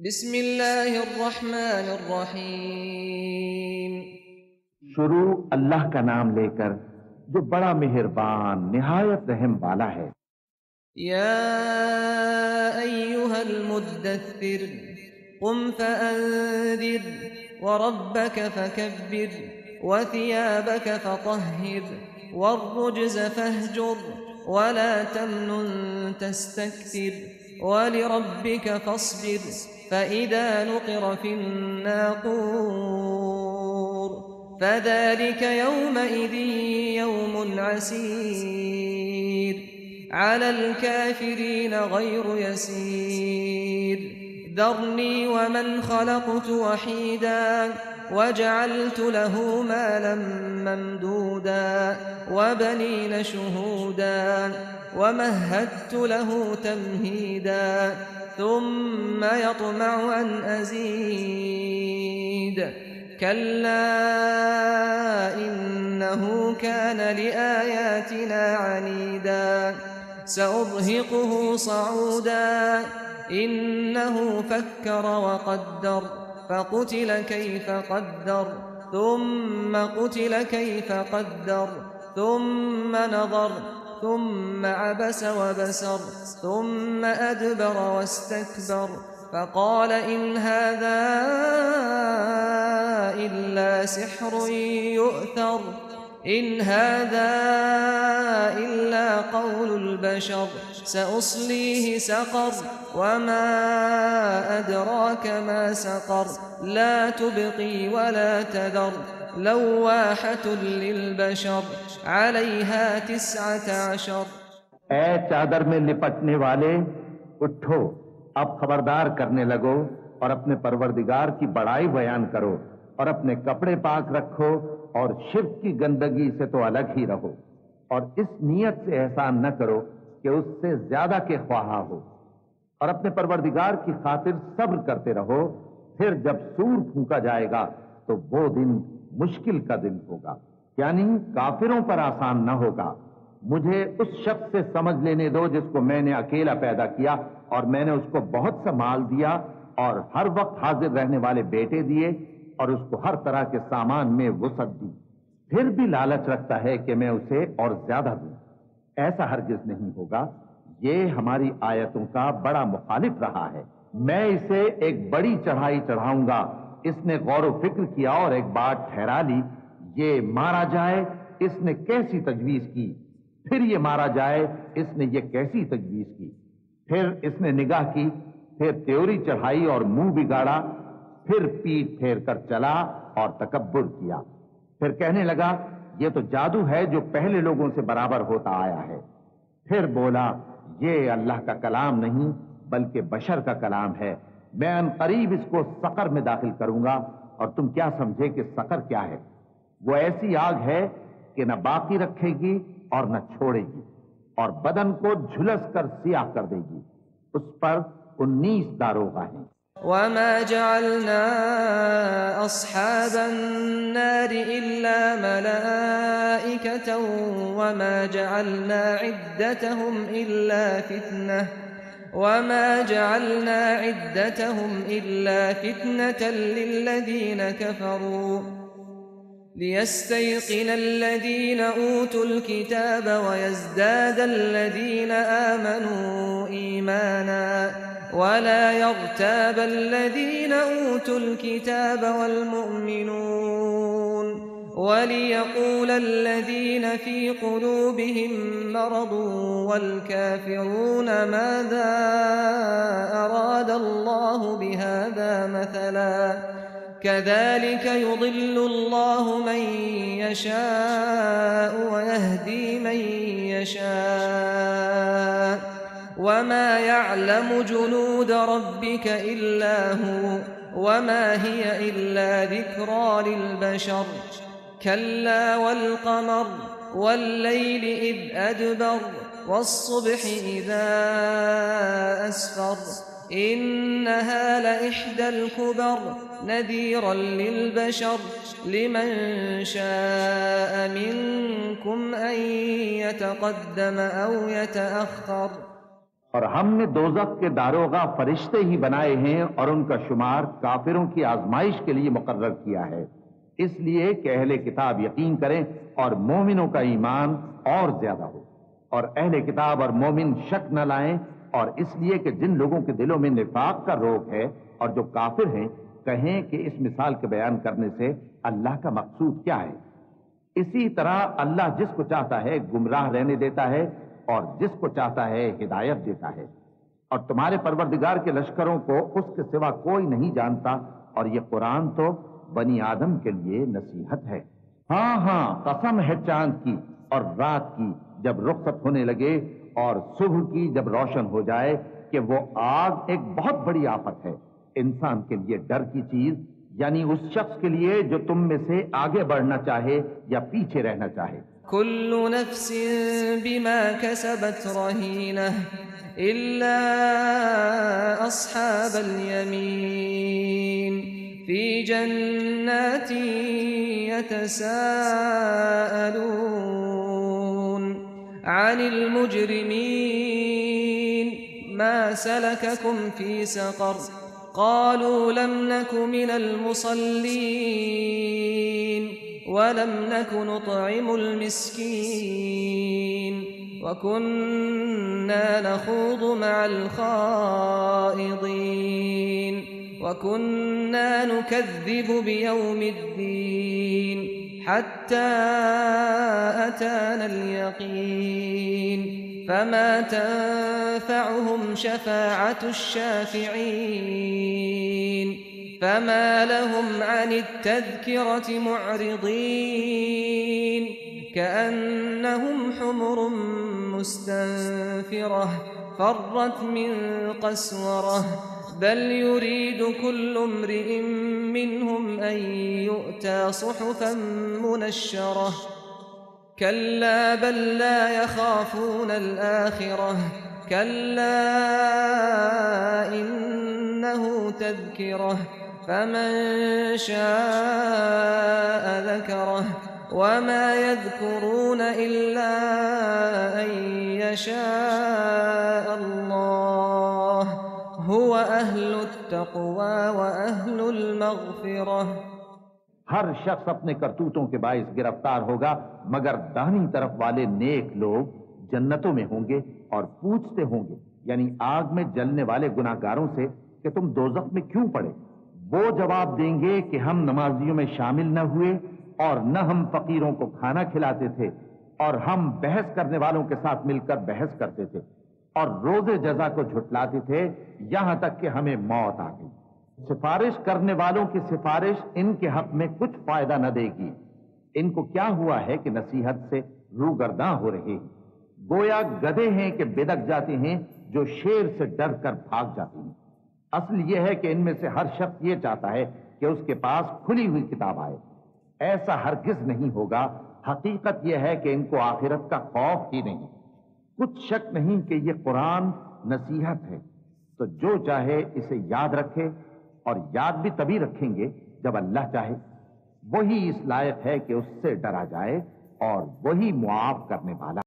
بسم اللہ الرحمن الرحیم۔ شروع اللہ کا نام لے کر جو بڑا مہربان نہایت رحم والا ہے۔ یا ایہا المدثر قم فانذر وربک فکبر وثیابک فطہر والرجز فاہجر ولا تمنن تستکثر ولربک فاصبر فإذا نقر في الناقور فذلك يومئذ يوم عسير على الكافرين غير يسير ذرني ومن خلقت وحيدا وجعلت له مالا ممدودا وبنين شهودا ومهدت له تمهيدا ثم يطمع أن أزيد كلا إنه كان لآياتنا عنيدا سأرهقه صعودا إنه فكر وقدر فقتل كيف قدر ثم قتل كيف قدر ثم نظر ثم عبس وبسر ثم أدبر واستكبر فقال إن هذا إلا سحر يؤثر إن هذا إلا قول البشر سأصليه سقر وما أدراك ما سقر لا تبقي ولا تذر لواحة للبشر عليها 19۔ اے چادر میں لپٹنے والے اٹھو، اب خبردار کرنے لگو اور اپنے پروردگار کی بڑائی بیان کرو اور اپنے کپڑے پاک رکھو اور شرک کی گندگی سے تو الگ ہی رہو اور اس نیت سے احسان نہ کرو کہ اس سے زیادہ کے خواہاں ہو اور اپنے پروردگار کی خاطر صبر کرتے رہو، پھر جب سور پھونکا جائے گا تو وہ دن مشکل کا دن ہوگا، یعنی کافروں پر آسان نہ ہوگا۔ مجھے اس شخص سے سمجھ لینے دو جس کو میں نے اکیلا پیدا کیا اور میں نے اس کو بہت سا مال دیا اور ہر وقت حاضر رہنے والے بیٹے دیے اور اس کو ہر طرح کے سامان میں وسعت دی، پھر بھی لالچ رکھتا ہے کہ میں اسے اور زیادہ دوں۔ ایسا ہرگز نہیں ہوگا، یہ ہماری آیتوں کا بڑا مخالف رہا ہے۔ میں اسے ایک بڑی چڑھائی چڑھاؤں گا، اس نے غور و فکر کیا اور ایک بات ٹھہرا لی، یہ مارا جائے اس نے کیسی تجویز کی، پھر یہ مارا جائے اس نے یہ کیسی تجویز کی، پھر اس نے نگاہ کی، پھر تیوری چڑھائی اور منہ بگاڑا، پھر پیٹ پھیر کر چلا اور تکبر کیا، پھر کہنے لگا یہ تو جادو ہے جو پہلے لوگوں سے برابر ہوتا آیا ہے، پھر بولا یہ اللہ کا کلام نہیں بلکہ بشر کا کلام ہے، میں ان قریب اس کو سقر میں داخل کروں گا، اور تم کیا سمجھے کہ سقر کیا ہے؟ وہ ایسی آگ ہے کہ نہ باقی رکھے گی اور نہ چھوڑے گی اور بدن کو جھلس کر سیاہ کر دے گی، اس پر 19 داروغہ ہیں۔ وما جعلنا أصحاب النار إلا ملائكة وما جعلنا عدتهم إلا فتنة للذين كفروا ليستيقن الذين أوتوا الكتاب ويزداد الذين آمنوا إيمانا ولا يرتاب الذين أوتوا الكتاب والمؤمنون وليقول الذين في قلوبهم مرض والكافرون ماذا أراد الله بهذا مثلا كذلك يضل الله من يشاء ويهدي من يشاء وما يعلم جنود ربك إلا هو وما هي إلا ذكرى للبشر كلا والقمر والليل إذ أدبر والصبح إذا أسفر إنها لإحدى الكبر نذيرا للبشر لمن شاء منكم أن يتقدم أو يتأخر اور ہم نے دوزخ کے داروغہ فرشتے ہی بنائے ہیں اور ان کا شمار کافروں کی آزمائش کے لیے مقرر کیا ہے، اس لیے کہ اہل کتاب یقین کریں اور مومنوں کا ایمان اور زیادہ ہو، اور اہل کتاب اور مومن شک نہ لائیں، اور اس لیے کہ جن لوگوں کے دلوں میں نفاق کا روگ ہے اور جو کافر ہیں کہیں کہ اس مثال کے بیان کرنے سے اللہ کا مقصود کیا ہے۔ اسی طرح اللہ جس کو چاہتا ہے گمراہ رہنے دیتا ہے اور جس کو چاہتا ہے ہدایت دیتا ہے، اور تمہارے پروردگار کے لشکروں کو اس کے سوا کوئی نہیں جانتا، اور یہ قرآن تو بنی آدم کے لیے نصیحت ہے۔ ہاں ہاں، قسم ہے چاند کی اور رات کی جب رخصت ہونے لگے، اور صبح کی جب روشن ہو جائے، کہ وہ آگ ایک بہت بڑی آفت ہے، انسان کے لیے ڈر کی چیز، یعنی اس شخص کے لیے جو تم میں سے آگے بڑھنا چاہے یا پیچھے رہنا چاہے۔ كل نفس بما كسبت رهينة إلا أصحاب اليمين في جنات يتساءلون عن المجرمين ما سلككم في سقر قالوا لم نك من المصلين ولم نك نطعم المسكين وكنا نخوض مع الخائضين وكنا نكذب بيوم الدين حتى أتانا اليقين فما تنفعهم شفاعة الشافعين فما لهم عن التذكرة معرضين كأنهم حمر مستنفرة فرت من قسورة بل يريد كل امرئ منهم أن يؤتى صحفا منشرة كلا بل لا يخافون الآخرة كلا إنه تذكرة فمن شاء ذكره وما يذكرون إلا أن يشاء الله هو أهل التقوى وأهل المغفرة۔ ہر شخص اپنے کرتوتوں کے باعث گرفتار ہوگا، مگر داہنی طرف والے نیک لوگ جنتوں میں ہوں گے اور پوچھتے ہوں گے، یعنی آگ میں جلنے والے گناہگاروں سے کہ تم دوزخ میں کیوں پڑے؟ وہ جواب دیں گے کہ ہم نمازیوں میں شامل نہ ہوئے اور نہ ہم فقیروں کو کھانا کھلاتے تھے، اور ہم بحث کرنے والوں کے ساتھ مل کر بحث کرتے تھے اور روز جزا کو جھٹلاتے تھے یہاں تک کہ ہمیں موت آ گئی۔ سفارش کرنے والوں کی سفارش ان کے حق میں کچھ فائدہ نہ دے گی، ان کو کیا ہوا ہے کہ نصیحت سے روگرداں ہو رہے ہیں، گویا گدھے ہیں کہ بدک جاتے ہیں جو شیر سے ڈر کر بھاگ جاتے ہیں۔ اصل یہ ہے کہ ان میں سے ہر شخص یہ چاہتا ہے کہ اس کے پاس کھلی ہوئی کتاب آئے، ایسا ہرگز نہیں ہوگا۔ حقیقت یہ ہے کہ ان کو آخرت کا خوف ہی نہیں۔ کچھ شک نہیں کہ یہ قرآن نصیحت ہے، تو جو چاہے اسے یاد رکھے، اور یاد بھی تبھی رکھیں گے جب اللہ چاہے۔ وہی اس لائق ہے کہ اس سے ڈرا جائے اور وہی معاف کرنے والا